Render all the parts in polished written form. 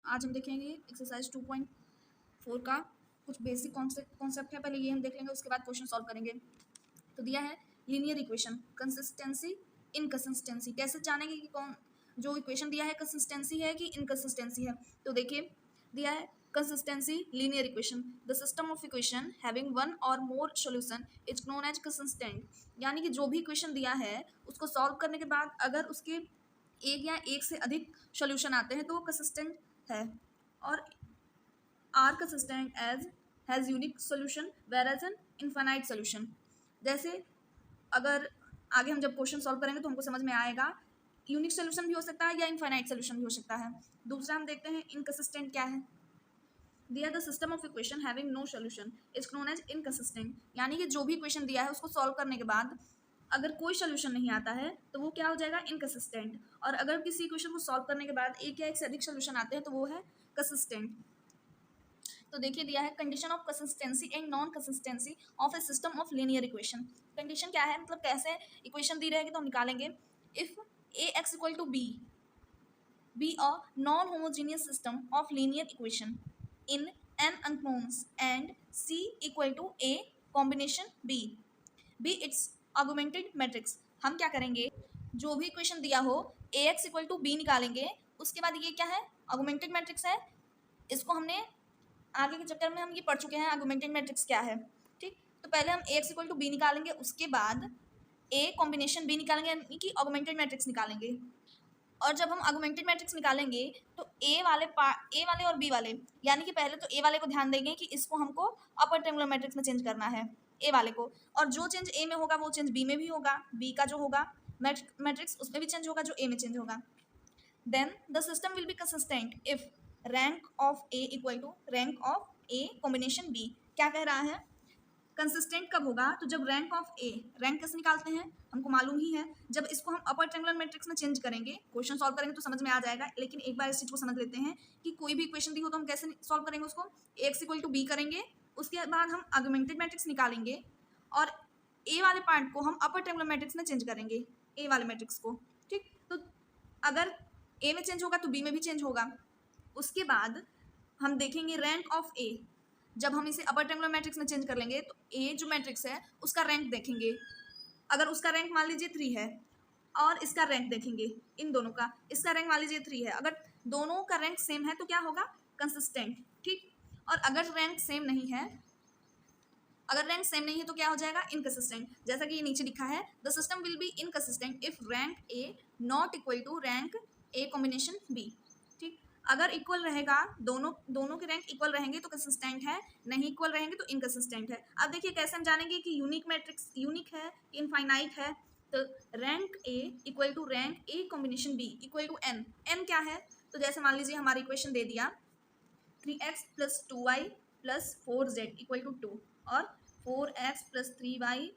आज हम देखेंगे एक्सरसाइज 2.4 का कुछ बेसिक कॉन्सेप्ट है। पहले ये हम देख लेंगे, उसके बाद क्वेश्चन सॉल्व करेंगे। तो दिया है लीनियर इक्वेशन, कंसिस्टेंसी, इनकंसिस्टेंसी। कैसे जानेंगे कि कौन जो इक्वेशन दिया है कंसिस्टेंसी है कि इनकंसिस्टेंसी है। तो देखिए दिया है consistency linear equation, the system of equation having one और more solution is known as consistent. यानी कि जो भी इक्वेशन दिया है उसको सॉल्व करने के बाद अगर उसके एक या एक से अधिक सॉल्यूशन आते हैं तो वो कंसिस्टेंट है। और are consistent as has unique solution whereas an infinite solution. जैसे अगर आगे हम जब क्वेश्चन सॉल्व करेंगे तो हमको समझ में आएगा यूनिक सोल्यूशन भी हो सकता है या इनफाइनाइट सोल्यूशन भी हो सकता है। दूसरा हम देखते हैं इनकंसिस्टेंट क्या है। दिया the system of equation having no solution is known as inconsistent. यानी कि जो भी इक्वेशन दिया है उसको सॉल्व करने के बाद अगर कोई सोल्यूशन नहीं आता है तो वो क्या हो जाएगा, इनकंसिस्टेंट। और अगर किसी इक्वेशन को सॉल्व करने के बाद एक या एक से अधिक सोल्यूशन आते हैं तो वो है कंसिस्टेंट। तो देखिए दिया है condition of consistency and non consistency of A system of linear equation. Condition क्या है, मतलब कैसे इक्वेशन दी रहेगी तो हम निकालेंगे। If A X equal to B be a non homogeneous system of linear equation in n unknowns and c equal to a combination b b its augmented matrix। हम क्या करेंगे, जो भी इक्वेशन दिया हो ए एक्स इक्वल टू बी निकालेंगे, उसके बाद ये क्या है, ऑगमेंटेड मैट्रिक्स है। इसको हमने आगे के चैप्टर में हम ये पढ़ चुके हैं आर्गुमेंटेड मैट्रिक्स क्या है। ठीक, तो पहले हम ए एक्स इक्वल टू बी निकालेंगे, उसके बाद ए कॉम्बिनेशन बी निकालेंगे, यानी कि ऑगमेंटेड मैट्रिक्स निकालेंगे। और जब हम आर्गुमेंटेड मैट्रिक्स निकालेंगे तो ए वाले और बी वाले, यानी कि पहले तो ए वाले को ध्यान देंगे कि इसको हमको अपर ट्रायंगुलर मैट्रिक्स में चेंज करना है, ए वाले को। और जो चेंज ए में होगा वो चेंज बी में भी होगा, बी का जो होगा मैट्रिक्स उसमें भी चेंज होगा जो ए में चेंज होगा। Then the system will be consistent if rank of A equal to rank of A combination B. क्या कह रहा है, कंसिस्टेंट कब होगा, तो जब रैंक ऑफ ए, रैंक कैसे निकालते हैं हमको मालूम ही है, जब इसको हम अपर ट्रायंगुलर मैट्रिक्स में चेंज करेंगे। क्वेश्चन सॉल्व करेंगे तो समझ में आ जाएगा, लेकिन एक बार इस चीज को समझ लेते हैं कि कोई भी इक्वेशन दी हो तो हम कैसे सॉल्व करेंगे उसको। एक्स इक्वल टू बी करेंगे, उसके बाद हम आर्गुमेंटेड मैट्रिक्स निकालेंगे और ए वाले पार्ट को हम अपर ट्रायंगुलर मैट्रिक्स में चेंज करेंगे, ए वाले मैट्रिक्स को। ठीक, तो अगर ए में चेंज होगा तो बी में भी चेंज होगा। उसके बाद हम देखेंगे रैंक ऑफ ए, जब हम इसे अपर ट्रायंगुलर मैट्रिक्स में चेंज कर लेंगे तो ए जो मैट्रिक्स है उसका रैंक देखेंगे। अगर उसका रैंक मान लीजिए 3 है और इसका रैंक देखेंगे, इन दोनों का, इसका रैंक मान लीजिए 3 है, अगर दोनों का रैंक सेम है तो क्या होगा, कंसिस्टेंट। ठीक, और अगर रैंक सेम नहीं है, अगर रैंक सेम नहीं है तो क्या हो जाएगा, इनकंसिस्टेंट। जैसा कि ये नीचे लिखा है, the system will be inconsistent if rank A not equal to rank A combination B. ठीक, अगर इक्वल रहेगा, दोनों के रैंक इक्वल रहेंगे तो कंसिस्टेंट है, नहीं इक्वल रहेंगे तो इनकंसिस्टेंट है। अब देखिए कैसे हम जानेंगे कि यूनिक मैट्रिक्स यूनिक है इनफाइनाइट है। तो rank A equal to rank A combination B equal to N. N क्या है, तो जैसे मान लीजिए हमारी इक्वेशन दे दिया 3x plus 2y plus 4z equal to 2 और 4x plus 3y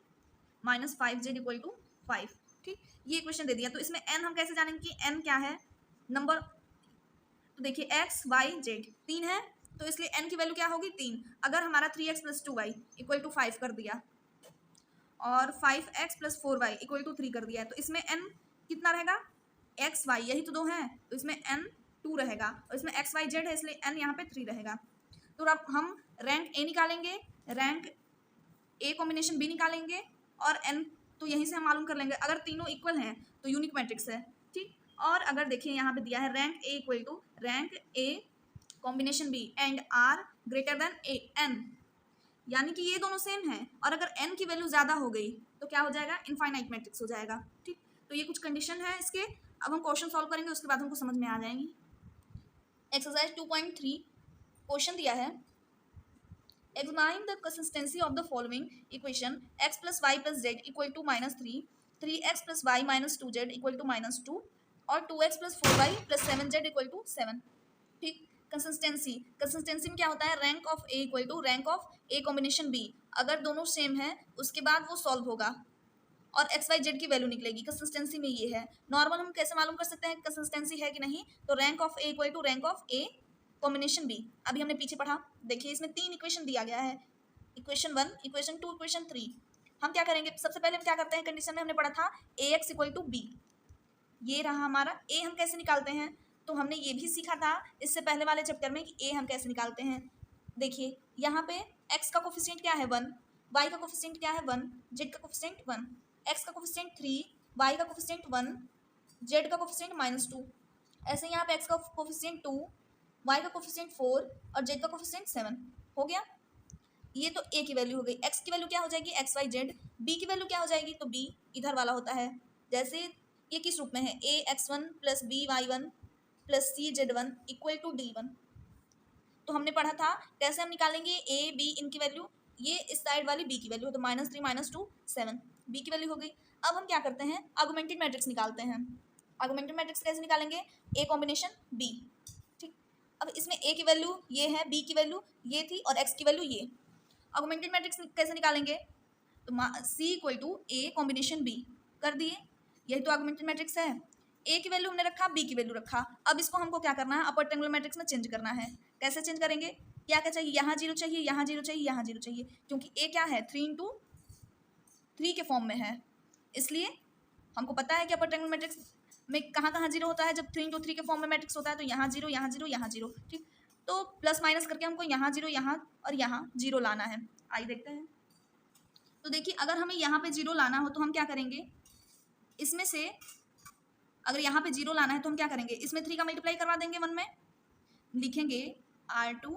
minus 5z equal to 5। ठीक, ये इक्वेशन दे दिया, तो इसमें n हम कैसे जानेंगे कि n क्या है, नंबर। तो देखिए x y z 3 है तो इसलिए n की वैल्यू क्या होगी, 3। अगर हमारा 3x plus 2y equal to 5 कर दिया और 5x plus 4y equal to 3 कर दिया, तो इसमें n कितना रहेगा, x y, यही तो दो हैं तो इसमें n 2 रहेगा, और इसमें x y z है इसलिए n यहाँ पे 3 रहेगा। तो अब हम रैंक ए निकालेंगे, रैंक ए कॉम्बिनेशन बी निकालेंगे और n तो यहीं से हम मालूम कर लेंगे, अगर तीनों इक्वल हैं तो यूनिक मैट्रिक्स है। ठीक, और अगर देखिए यहाँ पे दिया है rank A equal to rank A combination B and are greater than A N, यानी कि ये दोनों सेम हैं, और अगर n की वैल्यू ज़्यादा हो गई तो क्या हो जाएगा, इनफाइनाइट मैट्रिक्स हो जाएगा। ठीक, तो ये कुछ कंडीशन है इसके। अब हम क्वेश्चन सॉल्व करेंगे, उसके बाद हमको समझ में आ जाएंगी। एक्सरसाइज 2.3 क्वेश्चन दिया है, examine the consistency of the following equation x plus y plus z equal to -3, 3x plus y minus 2z equal to -2 और 2x plus 4y plus 7z equal to 7। ठीक, कंसिस्टेंसी में क्या होता है, rank of A equal to rank of A combination B. अगर दोनों same है उसके बाद वो सॉल्व होगा और एक्स वाई जेड की वैल्यू निकलेगी। कंसिस्टेंसी में ये है। नॉर्मल हम कैसे मालूम कर सकते हैं कंसिस्टेंसी है कि नहीं, तो rank of A equal to rank of A combination B. अभी हमने पीछे पढ़ा, देखिए इसमें 3 इक्वेशन दिया गया है, इक्वेशन 1, इक्वेशन 2, इक्वेशन 3। हम क्या करेंगे, सबसे पहले हम क्या करते हैं, कंडीशन में हमने पढ़ा था ए एक्स इक्वल टू बी, ये रहा हमारा ए। हम कैसे निकालते हैं, तो हमने ये भी सीखा था इससे पहले वाले चैप्टर में कि ए हम कैसे निकालते हैं। देखिए यहाँ पे एक्स का कोफिशिएंट क्या है 1, वाई का कोफिशिएंट क्या है 1, जेड का कोफिशिएंट 1, एक्स का कोफिशिएंट 3, वाई का कोफिशिएंट 1, जेड का कोफिशिएंट -2। ऐसे यहाँ पे एक्स का कोफिशिएंट 2, वाई का कोफिशिएंट 4 और जेड का कोफिशिएंट 7 हो गया। ये तो ए की वैल्यू हो गई। एक्स की वैल्यू क्या हो जाएगी एक्स वाई जेड। बी की वैल्यू क्या हो जाएगी, तो बी इधर वाला होता है। जैसे ये किस रूप में है, A x1 plus B y1 plus C z1 equal to d1। तो हमने पढ़ा था कैसे हम निकालेंगे ए बी इनकी वैल्यू। ये इस साइड वाली बी की वैल्यू है, तो -3 -2 7 बी की वैल्यू हो गई। अब हम क्या करते हैं, आर्गुमेंटेड मैट्रिक्स निकालते हैं। आर्गुमेंटेड मैट्रिक्स कैसे निकालेंगे, ए कॉम्बिनेशन बी। ठीक, अब इसमें ए की वैल्यू ये है, बी की वैल्यू ये थी और एक्स की वैल्यू ये। आर्गुमेंटेड मैट्रिक्स कैसे निकालेंगे, तो C equal to A combination B कर दिए। यही तो आर्गुमेंटेड मैट्रिक्स है। ए की वैल्यू हमने रखा, बी की वैल्यू रखा। अब इसको हमको क्या करना है, अपर ट्रायंगुलर मैट्रिक्स में चेंज करना है। कैसे चेंज करेंगे, क्या क्या चाहिए, यहाँ 0 चाहिए, यहाँ 0 चाहिए, यहाँ 0 चाहिए, क्योंकि ए क्या है 3 × 3 के फॉर्म में है। इसलिए हमको पता है कि अपर ट्रायंगुलर मैट्रिक्स में कहाँ कहाँ 0 होता है। जब 3 × 3 के फॉर्म में मैट्रिक्स होता है तो यहाँ 0, यहाँ 0, यहाँ 0। ठीक, तो प्लस माइनस करके हमको यहाँ 0, यहाँ और यहाँ 0 लाना है। आइए देखते हैं। तो देखिए अगर हमें यहाँ पे 0 लाना हो तो हम क्या करेंगे, इसमें से अगर यहाँ पे 0 लाना है तो हम क्या करेंगे, इसमें 3 का मल्टीप्लाई करवा देंगे 1 में। लिखेंगे R2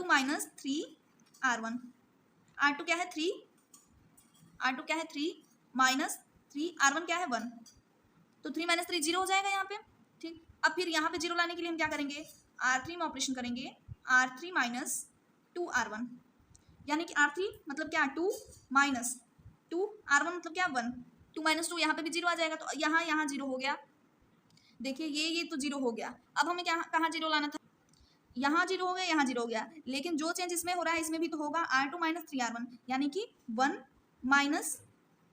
माइनस 3R1। R2 क्या है 3, R2 क्या है 3 माइनस 3R1 क्या है 1। तो 3 - 3 0 हो जाएगा यहाँ पे। ठीक, अब फिर यहाँ पे 0 लाने के लिए हम क्या करेंगे, R3 में ऑपरेशन करेंगे, R3 माइनस 2R1, यानी कि R3 मतलब क्या 2 माइनस 2R1 मतलब क्या 1। 2 - 2 यहाँ पे भी 0 आ जाएगा, तो यहाँ 0 हो गया। देखिए ये तो 0 हो गया। अब हमें क्या कहाँ 0 लाना था, यहाँ 0 हो गया, यहाँ 0 हो गया, लेकिन जो चेंज इसमें हो रहा है इसमें भी तो होगा। R2 माइनस 3R1 यानी कि 1 माइनस,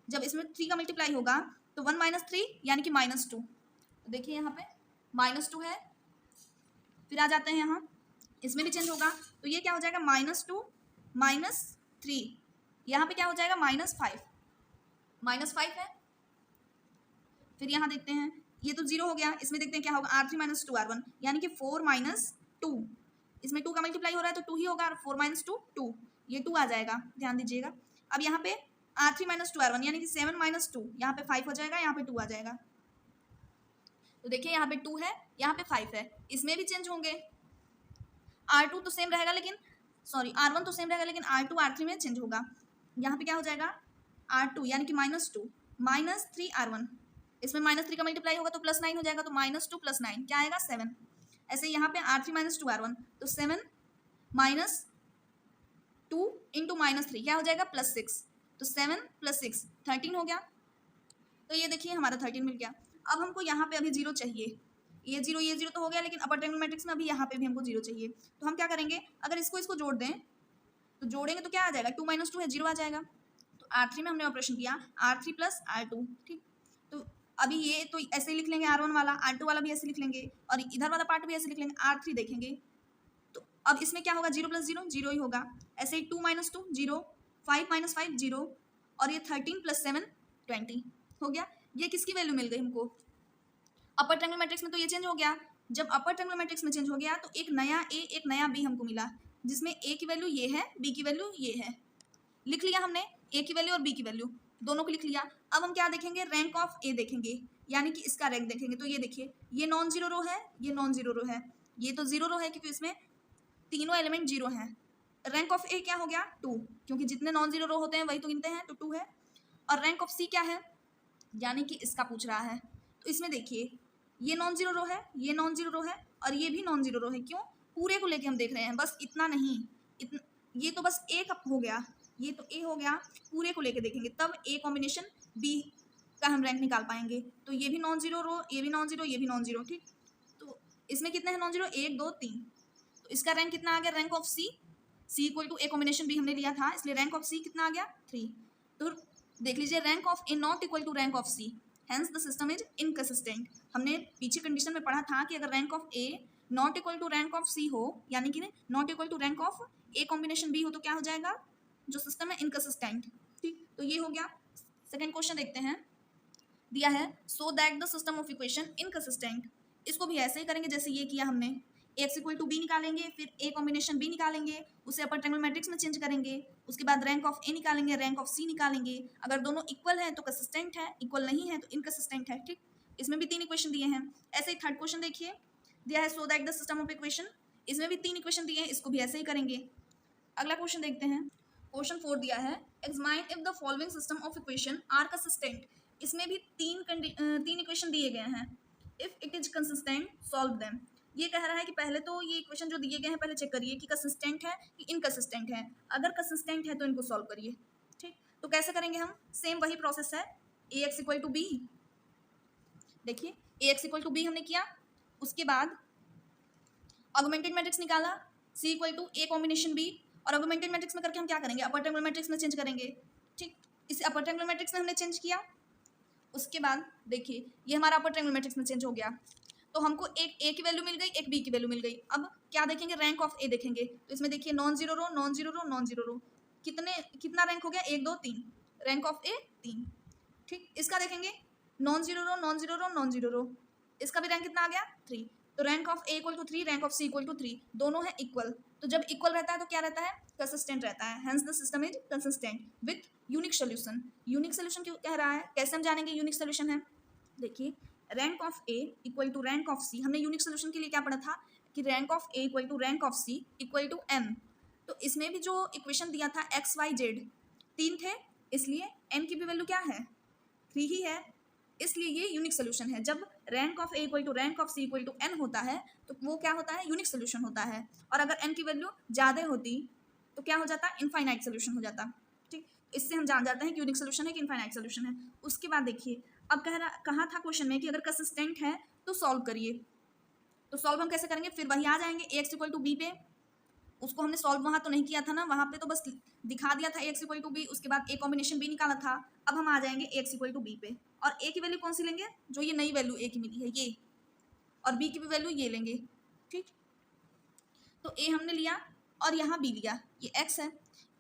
जब इसमें 3 का मल्टीप्लाई होगा तो 1 - 3 यानी कि -2। तो देखिए यहाँ पे -2 है, फिर आ जाते हैं यहाँ, इसमें भी चेंज होगा तो ये क्या हो जाएगा -2 -3, यहाँ पे क्या हो जाएगा -5 है। फिर यहाँ देखते हैं, ये तो 0 हो गया, इसमें देखते हैं क्या होगा, R3 माइनस 2R1 यानी कि 4 - 2। इसमें 2 का मल्टीप्लाई हो रहा है तो 2 ही होगा, 4 - 2 2, ये 2 आ जाएगा, ध्यान दीजिएगा। अब यहाँ पे R3 माइनस 2R1 यानी कि 7 - 2, यहाँ पे 5 हो जाएगा, यहाँ पे 2 आ जाएगा। तो देखिए यहाँ पे 2 है, यहाँ पे 5 है, इसमें भी चेंज होंगे। R2 तो सेम रहेगा लेकिन R1 तो सेम रहेगा लेकिन R2 R3 में चेंज होगा। यहाँ पे क्या हो जाएगा, R2 यानी कि -2 माइनस 3R1, इसमें -3 का मल्टीप्लाई होगा तो +9 हो जाएगा, तो -2 + 9 क्या आएगा 7। ऐसे यहाँ पे R3 माइनस 2R1 तो 7 माइनस 2 इंटू -3 क्या हो जाएगा +6, तो 7 + 6 13 हो गया। तो ये देखिए हमारा 13 मिल गया। अब हमको यहाँ पे अभी 0 चाहिए, ये 0 तो हो गया, लेकिन अपर ट्रायंगुलर मैट्रिक्स में अभी यहाँ पे भी हमको 0 चाहिए। तो हम क्या करेंगे, अगर इसको जोड़ दें तो जोड़ेंगे तो क्या आ जाएगा, 2 - 2 है 0 आ जाएगा। तो R3 में हमने ऑपरेशन किया R3 + R2। ठीक, तो अभी ये तो ऐसे ही लिख लेंगे, R1 वाला R2 वाला भी ऐसे लिख लेंगे और इधर वाला पार्ट भी ऐसे लिख लेंगे। R3 देखेंगे तो अब इसमें क्या होगा, 0 + 0 0 ही होगा। ऐसे ही 2 - 2 0, 5 - 5 0 और ये 13 + 7 20 हो गया। ये किसकी वैल्यू मिल गई हमको, अपर ट्रायंगुलर मैट्रिक्स में तो ये चेंज हो गया। जब अपर ट्रायंगुलर मैट्रिक्स में चेंज हो गया तो एक नया ए एक नया बी हमको मिला, जिसमें ए की वैल्यू ये है, बी की वैल्यू ये है। लिख लिया हमने, ए की वैल्यू और बी की वैल्यू दोनों को लिख लिया। अब हम क्या देखेंगे, रैंक ऑफ ए देखेंगे, यानी कि इसका रैंक देखेंगे। तो ये देखिए, ये नॉन जीरो रो है, ये नॉन जीरो रो है, ये तो जीरो रो है क्योंकि इसमें तीनों एलिमेंट जीरो हैं। रैंक ऑफ ए क्या हो गया 2, क्योंकि जितने नॉन जीरो रो होते हैं वही तो गिनते हैं, तो 2 है। और रैंक ऑफ सी क्या है, यानी कि इसका पूछ रहा है। तो इसमें देखिए ये नॉन जीरो रो है, ये नॉन जीरो रो है और ये भी नॉन जीरो रो है। क्यों, पूरे को लेके हम देख रहे हैं, बस इतना नहीं, इतना ये तो बस ए का हो गया, ये तो ए हो गया, पूरे को लेके देखेंगे तब ए कॉम्बिनेशन बी का हम रैंक निकाल पाएंगे। तो ये भी नॉन जीरो रो, ये भी नॉन जीरो, ये भी नॉन जीरो। ठीक, तो इसमें कितने हैं नॉन जीरो, 1 2 3, तो इसका रैंक कितना आ गया, rank of C, C equal to A combination B हमने लिया था, इसलिए रैंक ऑफ सी कितना आ गया 3। तो देख लीजिए, rank of A not equal to rank of C, hence the system is inconsistent. हमने पीछे कंडीशन में पढ़ा था कि अगर rank of A not equal to rank of C हो, यानी कि not equal to rank of A combination B हो, तो क्या हो जाएगा, जो सिस्टम है इनकंसिस्टेंट। ठीक, तो ये हो गया। सेकंड क्वेश्चन देखते हैं, दिया है so that the system of equation inconsistent, इसको भी ऐसे ही करेंगे जैसे ये किया हमने, एक्स इक्वल टू बी निकालेंगे, फिर ए कॉम्बिनेशन बी निकालेंगे, उसे अपर ट्रायंगल मैट्रिक्स में चेंज करेंगे, उसके बाद रैंक ऑफ ए निकालेंगे, रैंक ऑफ सी निकालेंगे, अगर दोनों इक्वल है तो कंसिस्टेंट है, इक्वल नहीं है तो इनकंसिस्टेंट है। ठीक, इसमें भी 3 इक्वेशन दिए हैं। ऐसे ही थर्ड क्वेश्चन देखिए, दिया है so that the system of equation, इसमें भी 3 इक्वेशन दिए हैं, इसको भी ऐसे ही करेंगे। अगला क्वेश्चन देखते हैं, क्वेश्चन 4 दिया है examine if the following system of equation are consistent, इसमें भी 3 इक्वेशन दिए गए हैं। If it is consistent solve them, ये कह रहा है कि पहले तो ये इक्वेशन जो दिए गए हैं पहले चेक करिए कि कंसिस्टेंट है कि इनकंसिस्टेंट है, अगर कंसिस्टेंट है तो इनको सॉल्व करिए। ठीक, तो कैसे करेंगे हम, सेम वही प्रोसेस है, A X equal to B, देखिए A X equal to B हमने किया, उसके बाद ऑगमेंटेड मैट्रिक्स निकाला, C equal to A combination B, और ऑगमेंटेड मैट्रिक्स में करके हम क्या करेंगे, अपर ट्रायंगुलर मैट्रिक्स में चेंज करेंगे। ठीक, इसे अपर ट्रायंगुलर मैट्रिक्स में हमने चेंज किया, उसके बाद देखिए ये हमारा अपर ट्रायंगुलर मैट्रिक्स में चेंज हो गया, तो हमको एक ए की वैल्यू मिल गई, एक बी की वैल्यू मिल गई। अब क्या देखेंगे, रैंक ऑफ ए देखेंगे, तो इसमें देखिए non zero row, non zero row, non zero रो, कितना रैंक हो गया, 1 2 3, रैंक ऑफ ए 3। ठीक, इसका देखेंगे non zero row, non zero row, non zero row, इसका भी रैंक कितना आ गया 3, तो rank of A equal to 3, rank of C equal to 3, दोनों है इक्वल, तो जब इक्वल रहता है तो क्या रहता है, कंसिस्टेंट रहता है, hence the system is consistent with unique solution. Unique solution क्यों कह रहा है, कैसे हम जानेंगे यूनिक सोल्यूशन है, देखिए rank of A equal to rank of C, हमने यूनिक सोल्यूशन के लिए क्या पढ़ा था कि rank of A equal to rank of C equal to M, तो इसमें भी जो इक्वेशन दिया था एक्स वाई जेड 3 थे, इसलिए एम की भी वैल्यू क्या है 3 ही है, इसलिए ये यूनिक सोल्यूशन है। जब rank of A equal to rank of C equal to N होता है तो वो क्या होता है, यूनिक सोल्यूशन होता है, और अगर एन की वैल्यू ज़्यादा होती तो क्या हो जाता, इनफाइनाइट सोल्यूशन हो जाता। ठीक, इससे हम जान जाते हैं कि यूनिक सोल्यूशन है कि इनफाइनाइट सोल्यूशन है। उसके बाद देखिए अब कहा था क्वेश्चन में कि अगर कंसिस्टेंट है तो सॉल्व करिए, तो सॉल्व हम कैसे करेंगे, फिर वही आ जाएंगे ए एक्स इक्वल टू बी पे, उसको हमने सॉल्व वहाँ तो नहीं किया था ना, वहाँ पे तो बस दिखा दिया था ए एक्स इक्वल टू बी, उसके बाद ए कॉम्बिनेशन बी निकाला था। अब हम आ जाएंगे ए एक्स इक्वल टू बी पे, और ए की वैल्यू कौन सी लेंगे, जो ये नई वैल्यू ए की मिली है ये, और बी की भी वैल्यू ये लेंगे। ठीक, तो ए हमने लिया और यहाँ बी लिया, ये एक्स है,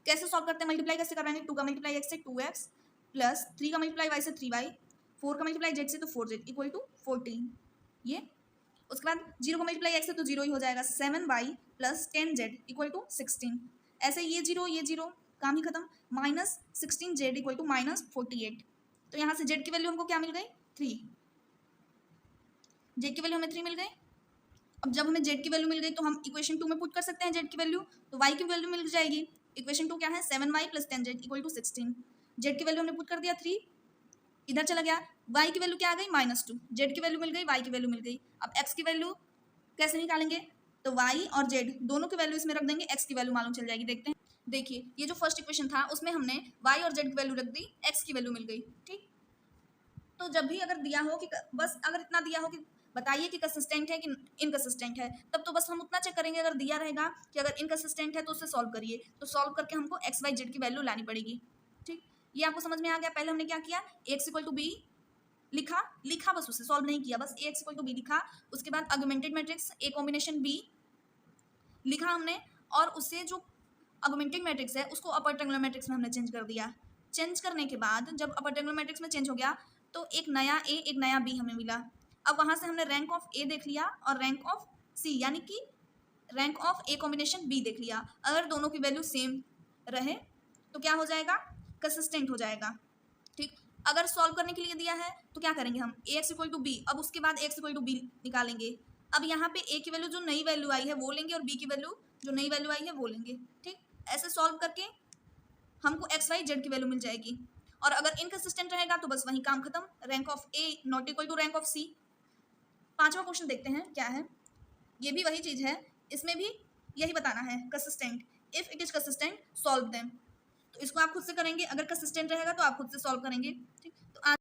कैसे सॉल्व करते हैं, मल्टीप्लाई कैसे कराएंगे, 2 का मल्टीप्लाई एक्स से 2x प्लस 3 का मल्टीप्लाई वाई से 3y, 4 का मल्टीप्लाई जेड से तो 4z इक्वल टू 14, ये उसके बाद 0 का मल्टीप्लाई एक्स है तो 0 ही हो जाएगा, 7y plus 10z equal to 16, ऐसे ये 0 काम ही खत्म, minus 16z equal to minus 48, तो यहाँ से z की वैल्यू हमको क्या मिल गई 3, z की वैल्यू हमें 3 मिल गई। अब जब हमें z की वैल्यू मिल गई तो हम इक्वेशन 2 में पुट कर सकते हैं z की वैल्यू, तो y की वैल्यू मिल जाएगी, इक्वेशन 2 क्या है 7y plus 10z equal to 16, z की वैल्यू हमने पुट कर दिया 3, इधर चला गया, y की वैल्यू क्या आ गई -2, z की वैल्यू मिल गई, y की वैल्यू मिल गई। अब x की वैल्यू कैसे निकालेंगे, तो y और z दोनों की वैल्यू इसमें रख देंगे, x की वैल्यू मालूम चल जाएगी। देखते हैं, देखिए ये जो फर्स्ट इक्वेशन था उसमें हमने y और z की वैल्यू रख दी, x की वैल्यू मिल गई। ठीक, तो जब भी अगर दिया हो कि बस अगर इतना दिया हो कि बताइए कि कंसिस्टेंट है कि इनकंसिस्टेंट है, तब तो बस हम उतना चेक करेंगे, अगर दिया रहेगा कि अगर इनकंसिस्टेंट है तो उसे सॉल्व करिए, तो सॉल्व करके हमको एक्स वाई जेड की वैल्यू लानी पड़ेगी। ठीक, ये आपको समझ में आ गया। पहले हमने क्या किया, एक्स इक्वल टू बी लिखा बस, उसे सॉल्व नहीं किया, बस A X equal to B लिखा, उसके बाद augmented matrix A combination B लिखा हमने, और उससे जो ऑगमेंटेड मैट्रिक्स है उसको अपर ट्रायंगुलर मैट्रिक्स में हमने चेंज कर दिया। चेंज करने के बाद जब अपर ट्रायंगुलर मैट्रिक्स में चेंज हो गया तो एक नया ए एक नया बी हमें मिला। अब वहाँ से हमने रैंक ऑफ ए देख लिया और रैंक ऑफ सी यानी कि rank of A combination B देख लिया, अगर दोनों की वैल्यू सेम रहे तो क्या हो जाएगा, कंसिस्टेंट हो जाएगा। ठीक, अगर सॉल्व करने के लिए दिया है तो क्या करेंगे हम, ए एक्स इक्वल टू बी, अब उसके बाद एक्स इक्वल टू बी निकालेंगे। अब यहाँ पे ए की वैल्यू जो नई वैल्यू आई है वो लेंगे और बी की वैल्यू जो नई वैल्यू आई है वो लेंगे। ठीक, ऐसे सॉल्व करके हमको एक्स वाई जेड की वैल्यू मिल जाएगी, और अगर इनकंसिस्टेंट रहेगा तो बस वही काम खत्म, rank of A not equal to rank of C. 5वां क्वेश्चन देखते हैं क्या है, ये भी वही चीज़ है, इसमें भी यही बताना है, consistent, if it is consistent solve them, तो इसको आप खुद से करेंगे, अगर कंसिस्टेंट रहेगा तो आप खुद से सॉल्व करेंगे। ठीक,